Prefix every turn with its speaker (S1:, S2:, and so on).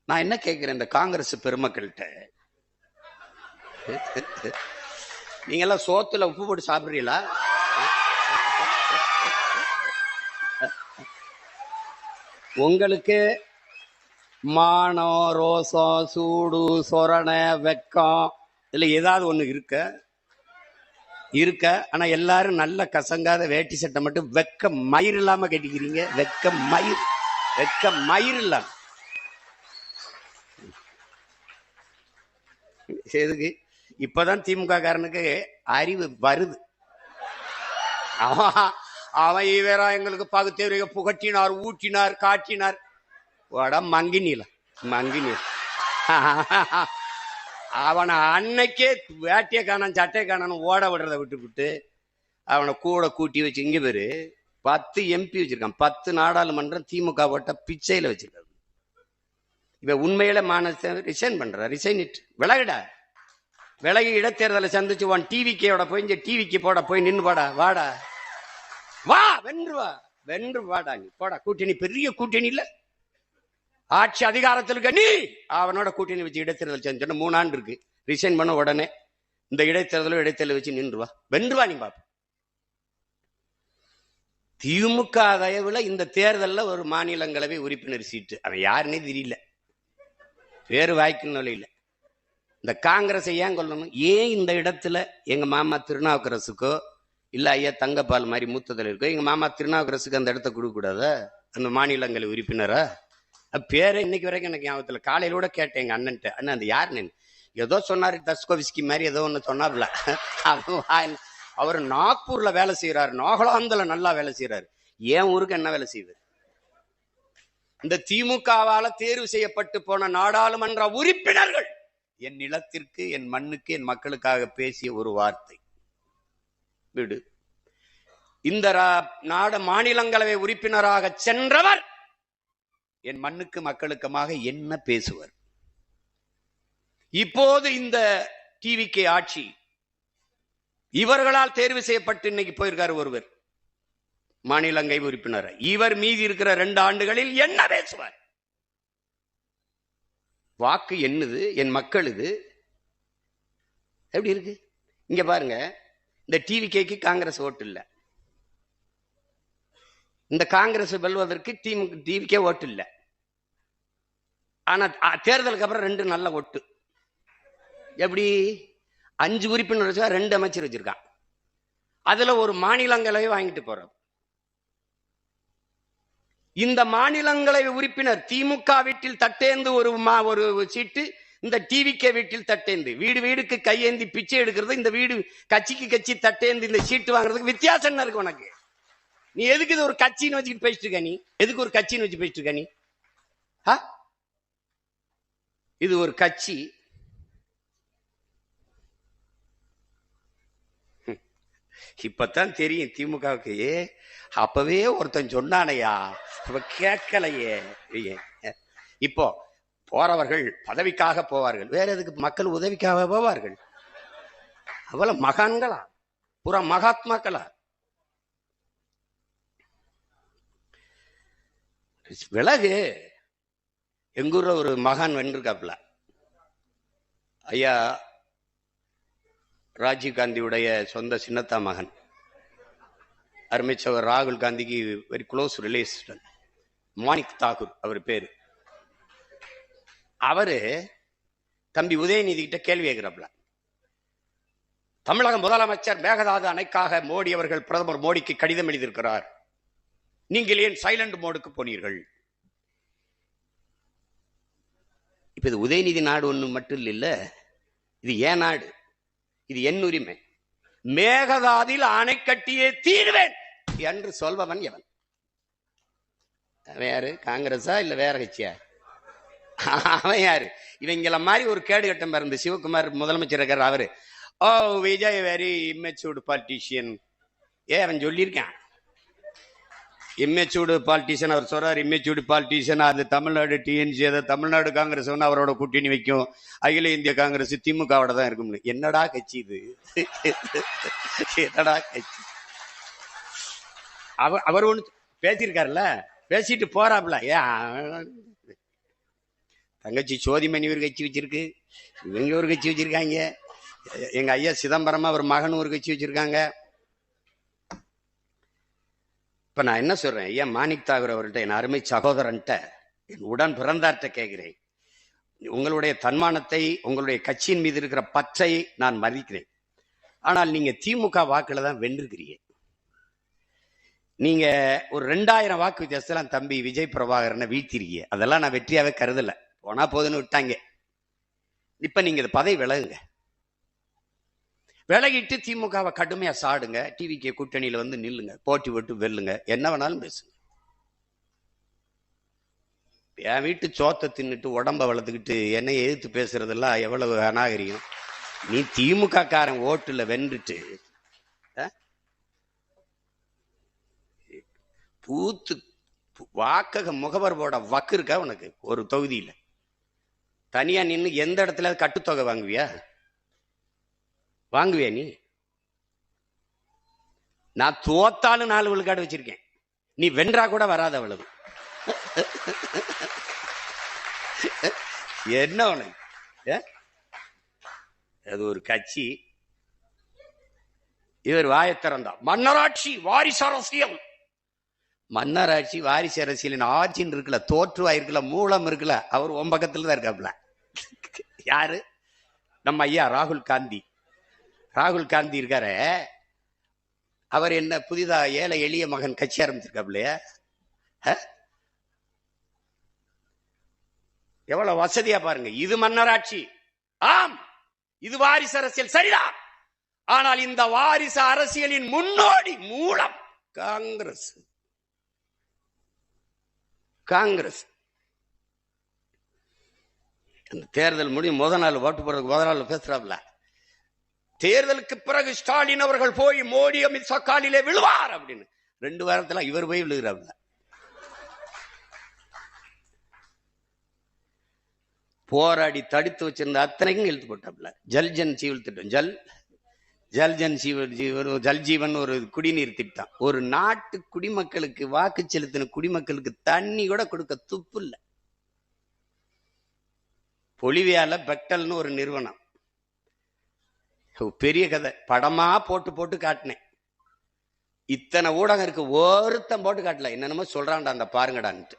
S1: நான் என்ன கேட்கிறேன் இந்த காங்கிரஸ் பெருமக்கள்கிட்ட, நீங்க எல்லாம் சோத்துல உப்பு போட்டு சாப்பிடுறீங்களா? உங்களுக்கு மானம், ரோசம், சூடு, சொரணை, வெக்கம் இதுல ஏதாவது ஒண்ணு இருக்க ஆனா எல்லாரும் நல்ல கசங்காத வேட்டி சட்டை மட்டும் வெக்க மயிர் இல்லாம கட்டிக்கிறீங்க. வெக்க மயிர் இல்லாம எதுக்கு? இப்பதான் திமுக காரனுக்கு அறிவு வருது. அவன் இவரா எங்களுக்கு பகுத்தறிவை புகட்டினார், ஊட்டினார், காட்டினார். மங்கினில அவனை அன்னைக்கே வேட்டிய காணான் சட்டை காணான்னு ஓட விடுறத விட்டு அவனை கூட கூட்டி வச்சு இங்க பேரு 10 MP வச்சிருக்கான். 10 நாடாளுமன்றம் திமுக ஓட்ட பிச்சையில வச்சிருக்காரு. இவ உண்மையில ரிசைன் பண்ற, ரிசைன் இட் விலகி இடைத்தேர்தலை சந்திச்சு உன் டிவிக்கோட போய் டிவிக்கு போட போய் நின்று வாடா வா வென்று வாடா நீ போடா. கூட்டணி பெரிய கூட்டணி இல்ல, ஆட்சி அதிகாரத்தில் இருக்க நீ அவனோட கூட்டணி வச்சு இடைத்தேர்தல் செஞ்சோன்னா 3 ஆண்டு இருக்கு. ரிசைன் பண்ண உடனே இந்த இடைத்தேர்தலை வச்சு நின்றுவா வென்றுவா நீ பாப்ப. திமுக தயவுல இந்த தேர்தலில் ஒரு மாநிலங்களவை உறுப்பினர் சீட்டு அவன் யாருன்னே தெரியல, பேரு வாய்க்கு நுழையில. இந்த காங்கிரஸை ஏன் கொல்லணும்? ஏன் இந்த இடத்துல எங்க மாமா திருநாவுக்கரசுக்கோ இல்ல ஐயா தங்கப்பால் மாதிரி மூத்ததில் இருக்கோ எங்க மாமா திருநாவுக்கரசுக்கு அந்த இடத்த கொடுக்க கூடாத அந்த மாநிலங்களவை உறுப்பினரா? பேரை இன்னைக்கு வரைக்கும் எனக்கு ஞாபகத்துல. காலையில கூட கேட்டேன் எங்க அண்ணன்ட்ட, அண்ணன் அந்த யாருன்னு ஏதோ சொன்னாரு, தஸ்கோவிஸ்கி மாதிரி ஏதோ ஒண்ணு சொன்னாப்ல. அவர் நாக்பூர்ல வேலை செய்யறாரு, நாகாலாந்துல நல்லா வேலை செய்யறாரு. ஏன் ஊருக்கு என்ன வேலை செய்யுது? இந்த திமுகவால தேர்வு செய்யப்பட்டு போன நாடாளுமன்ற உறுப்பினர்கள் என் நிலத்திற்கு, என் மண்ணுக்கு, என் மக்களுக்காக பேசிய ஒரு வார்த்தை விடு. இந்த மாநிலங்களவை உறுப்பினராக சென்றவர் என் மண்ணுக்கு மக்களுக்குமாக என்ன பேசுவர்? இப்போது இந்த டிவிக்கு ஆட்சி இவர்களால் தேர்வு செய்யப்பட்டு இன்னைக்கு போயிருக்காரு ஒருவர் மாநிலங்களவை உறுப்பினர். இவர் மீதி இருக்கிற 2 ஆண்டுகளில் என்ன பேசுவார்? வாக்கு என்னது? என் மக்கள் இது எப்படி இருக்கு? இங்க பாருங்க, இந்த டிவிக்கு காங்கிரஸ் ஓட்டு இல்ல, இந்த காங்கிரஸ் வெல்வதற்கு டிவிக்கே ஓட்டு இல்ல. ஆனா தேர்தலுக்கு அப்புறம் 2 நல்ல ஓட்டு. எப்படி? 5 உறுப்பினர் வச்சா 2 அமைச்சர் வச்சிருக்கான். அதுல ஒரு மாநிலங்களவை வாங்கிட்டு போறோம். இந்த மாநிலங்களவை உறுப்பினர் திமுக வீட்டில் தட்டேந்து ஒரு சீட்டு, இந்த டிவிகே வீட்டில் தட்டேந்து, வீடுக்கு கையேந்தி பிச்சை எடுக்கிறது, இந்த வீடு கட்சி தட்டேந்து இந்த சீட்டு வாங்குறதுக்கு வித்தியாசம் என்ன இருக்கு உனக்கு? நீ எதுக்கு இது ஒரு கட்சின்னு வச்சுக்கிட்டு பேசிட்டு இருக்க? நீ எதுக்கு ஒரு கட்சின்னு வச்சு பேசிட்டு இருக்க? நீ இது ஒரு கட்சி. இப்பதான் தெரியும் திமுகவுக்கு. அப்பவே ஒருத்தன் சொன்னானையா, கேட்கலையே. இப்போ போறவர்கள் பதவிக்காக போவார்கள், வேற எதுக்கு? மக்கள் உதவிக்காக போவார்கள். அவ்வளவு மகான்களா, புற மகாத்மாக்களா? விலகு. எங்க ஊர்ல ஒரு மகான் வென்றிருக்காப்ல, ஐயா ராஜீவ் காந்தியுடைய சொந்த சின்னத்தா மகன், அருமைச்சவர் ராகுல் காந்திக்கு very close relation, Manik Tagore அவர் பேரு. அவரு தம்பி உதயநிதி கிட்ட கேள்வி கேட்கிறாப்ல, தமிழக முதலமைச்சர் மேகதாது அணைக்காக மோடி அவர்கள் பிரதமர் மோடிக்கு கடிதம் எழுதியிருக்கிறார், நீங்கள் ஏன் சைலண்ட் மோடுக்கு போனீர்கள்? இப்ப இது உதயநிதி நாடு ஒண்ணு மட்டும் இல்ல, இது ஏன் நாடு, இது என் உரிமை. மேகதாதில் அணை கட்டியே தீர்வேன் என்று சொல்பவன் எவன்? யாரு? காங்கிரஸா இல்ல வேற கட்சியா? அவன் யாரு? இவங்கள மாதிரி ஒரு கேடு கட்டம் பிறந்த சிவகுமார் முதலமைச்சர் இருக்காரு, அவரு ஓ விஜய் வெரி இம்மெச்சூர்டு பாலிட்டிஷியன். அவன் சொல்லியிருக்கான் இம்மெச்சூர்டு பாலிட்டிஷியன். அவர் சொல்றாரு இம்மெச்சூர்டு பாலிட்டிஷியன், அது தமிழ்நாடு டிஎன்சி, அதை தமிழ்நாடு காங்கிரஸ் அவரோட கூட்டணி வைக்கும், அகில இந்திய காங்கிரஸ் திமுகவோட தான் இருக்கும்னு. என்னடா கட்சி இது? என்னடா கட்சி? அவர் ஒண்ணு பேசியிருக்காருல்ல, பேசிட்டு போறாப்ல. ஏன் தங்கச்சி சோதிமணி ஒரு கட்சி வச்சிருக்கு, இவங்க ஒரு கட்சி வச்சிருக்காங்க, எங்க ஐயா சிதம்பரமா ஒரு மகன் ஒரு கட்சி வச்சிருக்காங்க. இப்ப நான் என்ன சொல்றேன், ஐயா மாணிக் தாகூர் அவர்கிட்ட, என் அருமை சகோதரன்ட்ட, என் உடன் பிறந்தார்ட்ட கேட்கிறேன். உங்களுடைய தன்மானத்தை, உங்களுடைய கட்சியின் மீது இருக்கிற பற்றை நான் மதிக்கிறேன். ஆனால் நீங்க திமுக வாக்குல தான் வென்றிருக்கிறீங்க. நீங்க ஒரு 2000 வாக்கு வித்தியாசத்துல தம்பி விஜய் பிரபாகரனை வீழ்த்திருக்கீங்க. அதெல்லாம் நான் வெற்றியாவே கருதல, போனா போதுன்னு விட்டாங்க. இப்ப நீங்க பதவி விலகுங்க, விலகிட்டு திமுகவை கடுமையா சாடுங்க, டிவிக்கு கூட்டணியில வந்து நில்லுங்க, போட்டி விட்டு வெல்லுங்க, என்ன வேணாலும் பேசுங்க. என் வீட்டு சோத்தை தின்னுட்டு உடம்ப வளர்த்துக்கிட்டு என்னை எதிர்த்து பேசுறதெல்லாம் எவ்வளவு அநாகரிகம். நீ திமுக காரன் ஓட்டுல வென்றுட்டு பூத்து வாக்கக முகவர் போட வக்கு இருக்கா உனக்கு? ஒரு தொகுதியில தனியா நின்று எந்த இடத்துல கட்டுத்தொகை வாங்குவியா? வாங்குவியா நீ? நான் தோத்தாலும் 4 விழுக்காடு வச்சிருக்கேன், நீ வென்றா கூட வராத அவ்வளவு. என்ன உனக்கு? அது ஒரு கட்சி. இவர் வாயத்திறந்தா மன்னராட்சி வாரிசு அரசியல். மன்னராட்சி வாரிசு அரசியலின் ஆட்சின்னு இருக்குல்ல, தோற்றுவாயிருக்குல்ல, மூலம் இருக்குல்ல, அவர் உன் பக்கத்துல தான் இருக்காப்ல. யாரு? நம்ம ஐயா ராகுல் காந்தி. ராகுல் காந்தி இருக்காரு, அவர் என்ன புதிதா ஏழை எளிய மகன் கட்சி ஆரம்பிச்சிருக்காப்லையா? எவ்வளவு வசதியா பாருங்க. இது மன்னராட்சி, ஆம், இது வாரிசு அரசியல் சரிதான். ஆனால் இந்த வாரிசு அரசியலின் முன்னோடி மூலம் காங்கிரஸ். காங்கிரஸ் அந்த தேர்தல் முடியும் முதல் நாள் ஓட்டு போறதுக்கு முதல் நாள் பேசுறாப்ல, தேர்தலுக்கு பிறகு ஸ்டாலின் அவர்கள் போய் மோடி அமித்ஷா காலிலே விழுவார் அப்படின்னு. 2 வாரத்துல இவர் போய் விழுகிறாப்ல. போராடி தடுத்து வச்சிருந்த அத்தனைக்கும் இழுத்து போட்டாப்ல. ஜல்ஜன் ஜீவன் திட்டம், ஜல்ஜன் ஜல் ஜீவன் ஒரு குடிநீர் திட்டம். ஒரு நாட்டு குடிமக்களுக்கு, வாக்கு செலுத்தின குடிமக்களுக்கு தண்ணி கூட கொடுக்க துப்பு இல்லை. பொலிவியால பெக்டல்னு ஒரு நிறுவனம், பெரிய கதை, படமா போட்டு போட்டு காட்டினேன். இத்தனை ஊடகம் இருக்கு, ஒருத்தன் போட்டு காட்டல, என்னென்னமோ சொல்றான்டா அந்த பாருங்கடான்ட்டு.